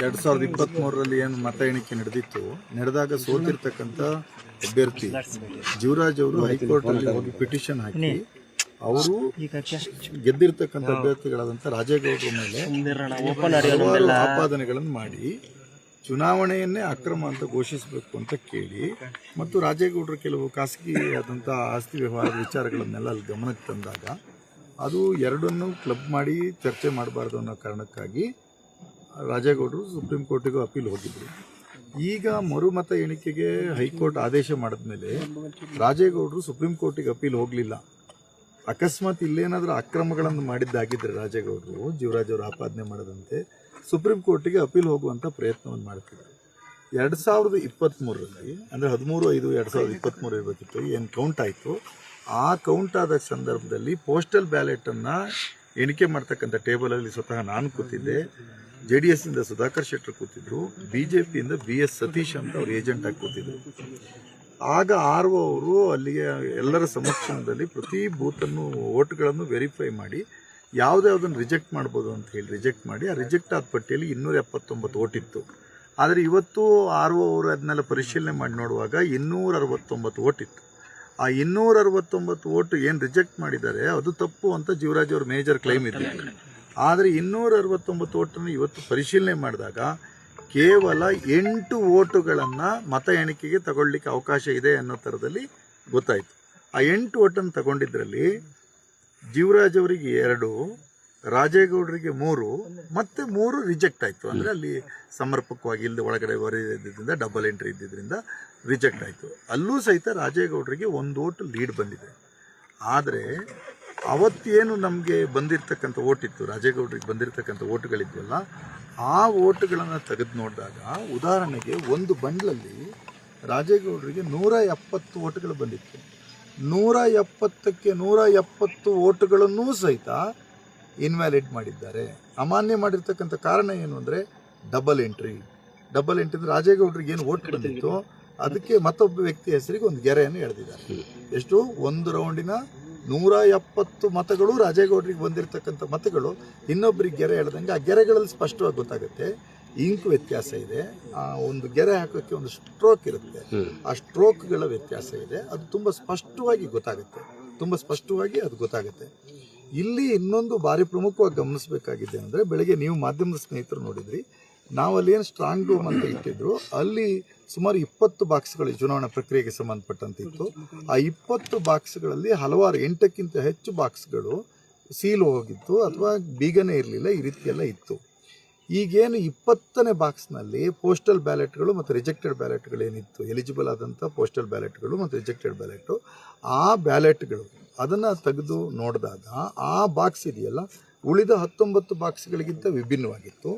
2023ರಲ್ಲಿ ಏನು ಮತ ಎಣಿಕೆ ನಡೆದಾಗ ಸೋತಿರ್ತಕ್ಕಂಥ ಅಭ್ಯರ್ಥಿ ಜೀವರಾಜ್ ಅವರು ಹೈಕೋರ್ಟಲ್ಲಿ ಹೋಗಿ ಪಿಟಿಷನ್ ಹಾಕಿ ಅವರು ಗೆದ್ದಿರ್ತಕ್ಕಂಥ ಅಭ್ಯರ್ಥಿಗಳಾದಂಥ ರಾಜೇಗೌಡರ ಮೇಲೆ ಹಲವಾರು ಆಪಾದನೆಗಳನ್ನು ಮಾಡಿ ಚುನಾವಣೆಯನ್ನೇ ಅಕ್ರಮ ಅಂತ ಘೋಷಿಸಬೇಕು ಅಂತ ಕೇಳಿ ಮತ್ತು ರಾಜೇಗೌಡರ ಕೆಲವು ಖಾಸಗಿಯಾದಂಥ ಆಸ್ತಿ ವ್ಯವಹಾರದ ವಿಚಾರಗಳನ್ನೆಲ್ಲ ಅಲ್ಲಿ ಗಮನಕ್ಕೆ ತಂದಾಗ ಅದು ಎರಡನ್ನೂ ಕ್ಲಬ್ ಮಾಡಿ ಚರ್ಚೆ ಮಾಡಬಾರ್ದು ಅನ್ನೋ ಕಾರಣಕ್ಕಾಗಿ ರಾಜೇಗೌಡರು ಸುಪ್ರೀಂ ಕೋರ್ಟಿಗೂ ಅಪೀಲ್ ಹೋಗಿದ್ರು. ಈಗ ಮರುಮತ ಎಣಿಕೆಗೆ ಹೈಕೋರ್ಟ್ ಆದೇಶ ಮಾಡಿದ ಮೇಲೆ ರಾಜೇಗೌಡರು ಸುಪ್ರೀಂ ಕೋರ್ಟಿಗೆ ಅಪೀಲ್ ಹೋಗಲಿಲ್ಲ. ಅಕಸ್ಮಾತ್ ಇಲ್ಲೇನಾದರೂ ಅಕ್ರಮಗಳನ್ನು ಮಾಡಿದ್ದಾಗಿದ್ದರೆ ರಾಜೇಗೌಡರು ಜೀವರಾಜ್ ಅವರು ಆಪಾದನೆ ಮಾಡದಂತೆ ಸುಪ್ರೀಂ ಕೋರ್ಟಿಗೆ ಅಪೀಲ್ ಹೋಗುವಂಥ ಪ್ರಯತ್ನವನ್ನು ಮಾಡ್ತಿದ್ದಾರೆ. 2023ರಲ್ಲಿ ಅಂದರೆ 13/5/2023 ಇರಬೇಕಿತ್ತು, ಏನು ಕೌಂಟ್ ಆಯಿತು. ಆ ಕೌಂಟ್ ಆದ ಸಂದರ್ಭದಲ್ಲಿ ಪೋಸ್ಟಲ್ ಬ್ಯಾಲೆಟನ್ನು ಎಣಿಕೆ ಮಾಡ್ತಕ್ಕಂಥ ಟೇಬಲಲ್ಲಿ ಸ್ವತಃ ನಾನು ಕೂತಿದ್ದೆ, JDS ಇಂದ ಸುಧಾಕರ್ ಶೆಟ್ಟರ್ ಕೂತಿದ್ರು, BJP ಇಂದ BS ಸತೀಶ್ ಅಂತ ಅವ್ರು ಏಜೆಂಟ್ ಆಗಿ ಕೂತಿದ್ರು. ಆಗ RO ಅವರು ಅಲ್ಲಿಗೆ ಎಲ್ಲರ ಸಮಕ್ಷಮದಲ್ಲಿ ಪ್ರತಿ ಬೂತನ್ನು ಓಟ್ಗಳನ್ನು ವೆರಿಫೈ ಮಾಡಿ ಯಾವುದನ್ನು ರಿಜೆಕ್ಟ್ ಮಾಡ್ಬೋದು ಅಂತ ಹೇಳಿ ರಿಜೆಕ್ಟ್ ಮಾಡಿ ಆ ರಿಜೆಕ್ಟ್ ಆದ ಪಟ್ಟಿಯಲ್ಲಿ 279 ಓಟ್ ಇತ್ತು. ಆದರೆ ಇವತ್ತು RO ಅವರು ಅದನ್ನೆಲ್ಲ ಪರಿಶೀಲನೆ ಮಾಡಿ ನೋಡುವಾಗ 269 ಓಟ್ ಇತ್ತು. ಆ 269 ಓಟ್ ಏನು ರಿಜೆಕ್ಟ್ ಮಾಡಿದ್ದಾರೆ ಅದು ತಪ್ಪು ಅಂತ ಜೀವರಾಜ್ ಅವ್ರ ಮೇಜರ್ ಕ್ಲೈಮ್ ಇದ್ದಿತ್ತು. ಆದರೆ 269 ಓಟನ್ನು ಇವತ್ತು ಪರಿಶೀಲನೆ ಮಾಡಿದಾಗ ಕೇವಲ 8 ಓಟುಗಳನ್ನು ಮತ ಎಣಿಕೆಗೆ ತಗೊಳ್ಳಿಕ್ಕೆ ಅವಕಾಶ ಇದೆ ಅನ್ನೋ ಥರದಲ್ಲಿ ಗೊತ್ತಾಯಿತು. ಆ 8 ಓಟನ್ನು ತಗೊಂಡಿದ್ರಲ್ಲಿ ಜೀವರಾಜ್ ಅವರಿಗೆ 2, ರಾಜೇಗೌಡರಿಗೆ 3 ಮತ್ತೆ 3 ರಿಜೆಕ್ಟ್ ಆಯಿತು. ಅಂದರೆ ಅಲ್ಲಿ ಸಮರ್ಪಕವಾಗಿ ಇಲ್ಲದೆ ಒಳಗಡೆ ಬರೆದಿದ್ದರಿಂದ ಡಬಲ್ ಎಂಟ್ರಿ ಇದ್ದಿದ್ದರಿಂದ ರಿಜೆಕ್ಟ್ ಆಯಿತು. ಅಲ್ಲೂ ಸಹಿತ ರಾಜೇಗೌಡರಿಗೆ 1 ಓಟ್ ಲೀಡ್ ಬಂದಿದೆ. ಆದರೆ ಅವತ್ತೇನು ನಮಗೆ ಬಂದಿರತಕ್ಕಂಥ ಓಟಿತ್ತು, ರಾಜೇಗೌಡರಿಗೆ ಬಂದಿರತಕ್ಕಂಥ ಓಟುಗಳಿದ್ವಲ್ಲ, ಆ ಓಟುಗಳನ್ನು ತೆಗೆದು ನೋಡಿದಾಗ ಉದಾಹರಣೆಗೆ ಒಂದು ಬಂಡ್ಲಲ್ಲಿ ರಾಜೇಗೌಡರಿಗೆ 170 ಓಟುಗಳು ಬಂದಿತ್ತು. 170ಕ್ಕೆ 170 ಓಟುಗಳನ್ನೂ ಸಹಿತ ಇನ್ವ್ಯಾಲಿಡ್ ಮಾಡಿದ್ದಾರೆ. ಅಮಾನ್ಯ ಮಾಡಿರ್ತಕ್ಕಂಥ ಕಾರಣ ಏನು ಅಂದರೆ ಡಬಲ್ ಎಂಟ್ರಿ ಅಂದರೆ ರಾಜೇಗೌಡರಿಗೆ ಏನು ಓಟ್ ಬಂದಿತ್ತು ಅದಕ್ಕೆ ಮತ್ತೊಬ್ಬ ವ್ಯಕ್ತಿ ಹೆಸರಿಗೆ ಒಂದು ಗೆರೆಯನ್ನು ಎಳೆದಿದ್ದಾರೆ. ಎಷ್ಟು? ಒಂದು ರೌಂಡಿನ 170 ಮತಗಳು ರಾಜೇಗೌಡರಿಗೆ ಬಂದಿರತಕ್ಕಂಥ ಮತಗಳು ಇನ್ನೊಬ್ಬರಿಗೆ ಗೆರೆ ಎಳೆದಂಗೆ ಆ ಗೆರೆಗಳಲ್ಲಿ ಸ್ಪಷ್ಟವಾಗಿ ಗೊತ್ತಾಗುತ್ತೆ. ಇಂಕ್ ವ್ಯತ್ಯಾಸ ಇದೆ, ಆ ಒಂದು ಗೆರೆ ಹಾಕೋಕ್ಕೆ ಒಂದು ಸ್ಟ್ರೋಕ್ ಇರುತ್ತೆ, ಆ ಸ್ಟ್ರೋಕ್ಗಳ ವ್ಯತ್ಯಾಸ ಇದೆ. ಅದು ತುಂಬ ಸ್ಪಷ್ಟವಾಗಿ ಗೊತ್ತಾಗುತ್ತೆ. ಇಲ್ಲಿ ಇನ್ನೊಂದು ಭಾರಿ ಪ್ರಮುಖವಾಗಿ ಗಮನಿಸಬೇಕಾಗಿದೆ ಅಂದರೆ, ಬೆಳಗ್ಗೆ ನೀವು ಮಾಧ್ಯಮದ ಸ್ನೇಹಿತರು ನೋಡಿದ್ರಿ, ನಾವಲ್ಲಿ ಏನು ಸ್ಟ್ರಾಂಗ್ ರೂಮ್ ಅಂತ ಇಟ್ಟಿದ್ರು ಅಲ್ಲಿ ಸುಮಾರು 20 ಬಾಕ್ಸ್ಗಳು ಚುನಾವಣಾ ಪ್ರಕ್ರಿಯೆಗೆ ಸಂಬಂಧಪಟ್ಟಂತೆ ಇತ್ತು. ಆ 20 ಬಾಕ್ಸ್ಗಳಲ್ಲಿ ಹಲವಾರು 8ಕ್ಕಿಂತ ಹೆಚ್ಚು ಬಾಕ್ಸ್ಗಳು ಸೀಲ್ ಹೋಗಿತ್ತು ಅಥವಾ ಬೀಗನೇ ಇರಲಿಲ್ಲ, ಈ ರೀತಿಯೆಲ್ಲ ಇತ್ತು. ಈಗೇನು 20ನೇ ಬಾಕ್ಸ್ನಲ್ಲಿ ಪೋಸ್ಟಲ್ ಬ್ಯಾಲೆಟ್ಗಳು ಮತ್ತು ರಿಜೆಕ್ಟೆಡ್ ಬ್ಯಾಲೆಟ್ಗಳು ಏನಿತ್ತು, ಎಲಿಜಿಬಲ್ ಆದಂಥ ಪೋಸ್ಟಲ್ ಬ್ಯಾಲೆಟ್ಗಳು ಮತ್ತು ರಿಜೆಕ್ಟೆಡ್ ಬ್ಯಾಲೆಟು, ಆ ಬ್ಯಾಲೆಟ್ಗಳು ಅದನ್ನು ತೆಗೆದು ನೋಡಿದಾಗ ಆ ಬಾಕ್ಸ್ ಇದೆಯಲ್ಲ ಉಳಿದ 19 ಬಾಕ್ಸ್ಗಳಿಗಿಂತ ವಿಭಿನ್ನವಾಗಿತ್ತು.